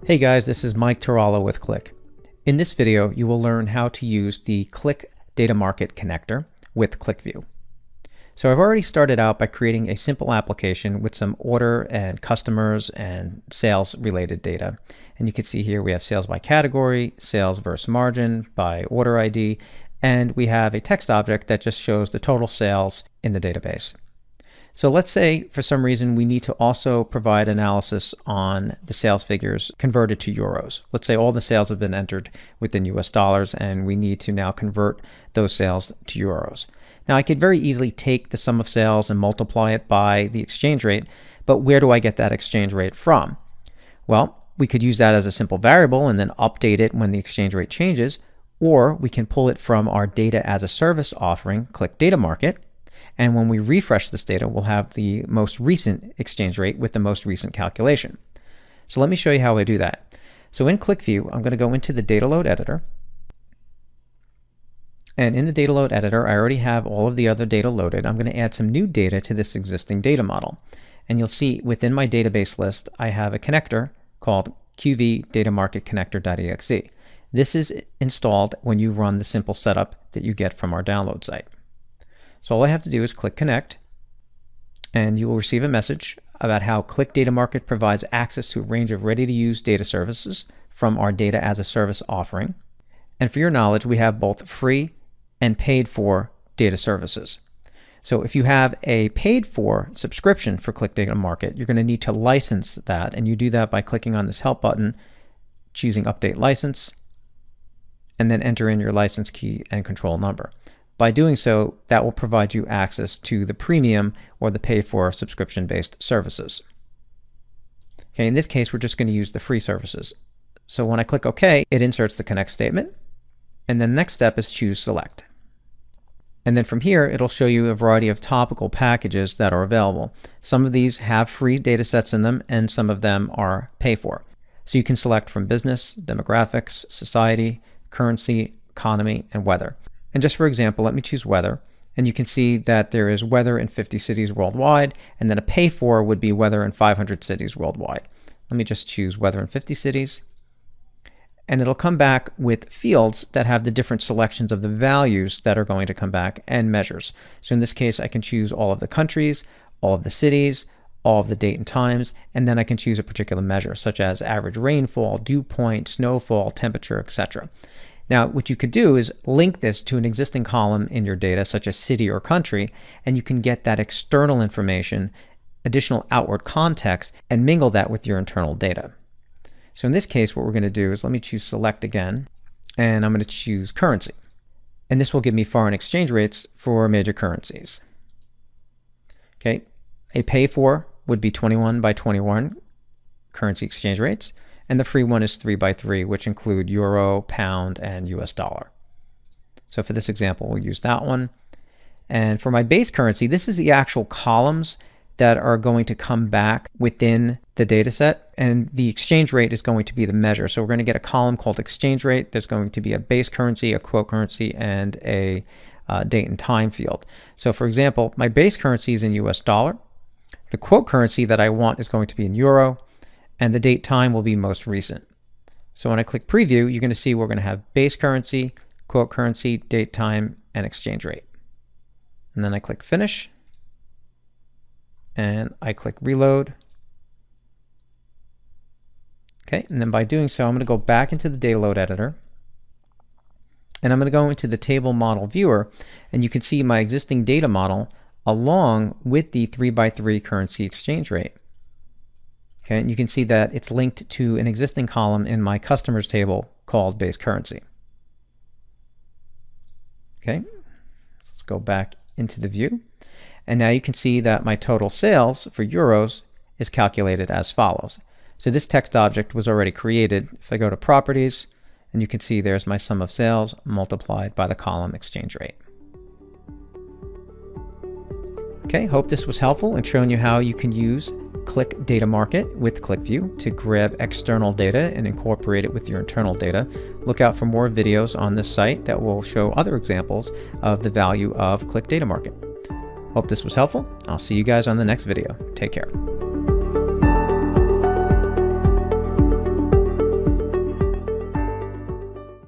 Hey guys, this is Mike Tarallo with Qlik. In this video, you will learn how to use the Qlik DataMarket connector with QlikView. So I've already started out by creating a simple application with some order and customers and sales related data. And you can see here we have sales by category, sales versus margin by order ID, and we have a text object that just shows the total sales in the database. So let's say for some reason we need to also provide analysis on the sales figures converted to euros. Let's say all the sales have been entered within US dollars and we need to now convert those sales to euros. Now I could very easily take the sum of sales and multiply it by the exchange rate, but where do I get that exchange rate from? Well, we could use that as a simple variable and then update it when the exchange rate changes, or we can pull it from our data as a service offering, Qlik DataMarket. And when we refresh this data, we'll have the most recent exchange rate with the most recent calculation. So let me show you how I do that. So in QlikView, I'm going to go into the data load editor. And in the data load editor, I already have all of the other data loaded. I'm going to add some new data to this existing data model. And you'll see within my database list, I have a connector called QV DataMarket connector.exe. This is installed when you run the simple setup that you get from our download site. So all I have to do is click connect, and you will receive a message about how Qlik DataMarket provides access to a range of ready-to-use data services from our data as a service offering. And for your knowledge, we have both free and paid for data services. So if you have a paid for subscription for Qlik DataMarket, you're going to need to license that, and you do that by clicking on this help button, choosing update license, and then enter in your license key and control number. By doing so, that will provide you access to the premium or the pay-for subscription-based services. Okay, in this case, we're just going to use the free services. So when I click OK, it inserts the connect statement. And then the next step is choose select. And then from here, it'll show you a variety of topical packages that are available. Some of these have free data sets in them, and some of them are pay-for. So you can select from business, demographics, society, currency, economy, and weather. And just for example, let me choose weather. And you can see that there is weather in 50 cities worldwide, and then a pay for would be weather in 500 cities worldwide. Let me just choose weather in 50 cities. And it'll come back with fields that have the different selections of the values that are going to come back and measures. So in this case, I can choose all of the countries, all of the cities, all of the date and times, and then I can choose a particular measure, such as average rainfall, dew point, snowfall, temperature, etc. Now, what you could do is link this to an existing column in your data, such as city or country, and you can get that external information, additional outward context, and mingle that with your internal data. So in this case, what we're going to do is let me choose select again, and I'm going to choose currency. And this will give me foreign exchange rates for major currencies. Okay, a pay for would be 21 by 21 currency exchange rates. And the free one is 3 by 3, which include euro, pound, and US dollar. So for this example, we'll use that one. And for my base currency, this is the actual columns that are going to come back within the data set. And the exchange rate is going to be the measure. So we're going to get a column called exchange rate. There's going to be a base currency, a quote currency, and a date and time field. So for example, my base currency is in US dollar. The quote currency that I want is going to be in euro. And the date time will be most recent. So when I click preview, you're going to see we're going to have base currency, quote currency, date time, and exchange rate. And then I click finish. And I click reload. Okay, and then by doing so, I'm going to go back into the data load editor. And I'm going to go into the table model viewer. And you can see my existing data model along with the 3 by 3 currency exchange rate. Okay, and you can see that it's linked to an existing column in my customers table called base currency. Okay, so let's go back into the view. And now you can see that my total sales for euros is calculated as follows. So this text object was already created. If I go to properties, and you can see there's my sum of sales multiplied by the column exchange rate. Okay, hope this was helpful in showing you how you can use Qlik DataMarket with QlikView to grab external data and incorporate it with your internal data. Look out for more videos on this site that will show other examples of the value of Qlik DataMarket. Hope this was helpful. I'll see you guys on the next video. Take care.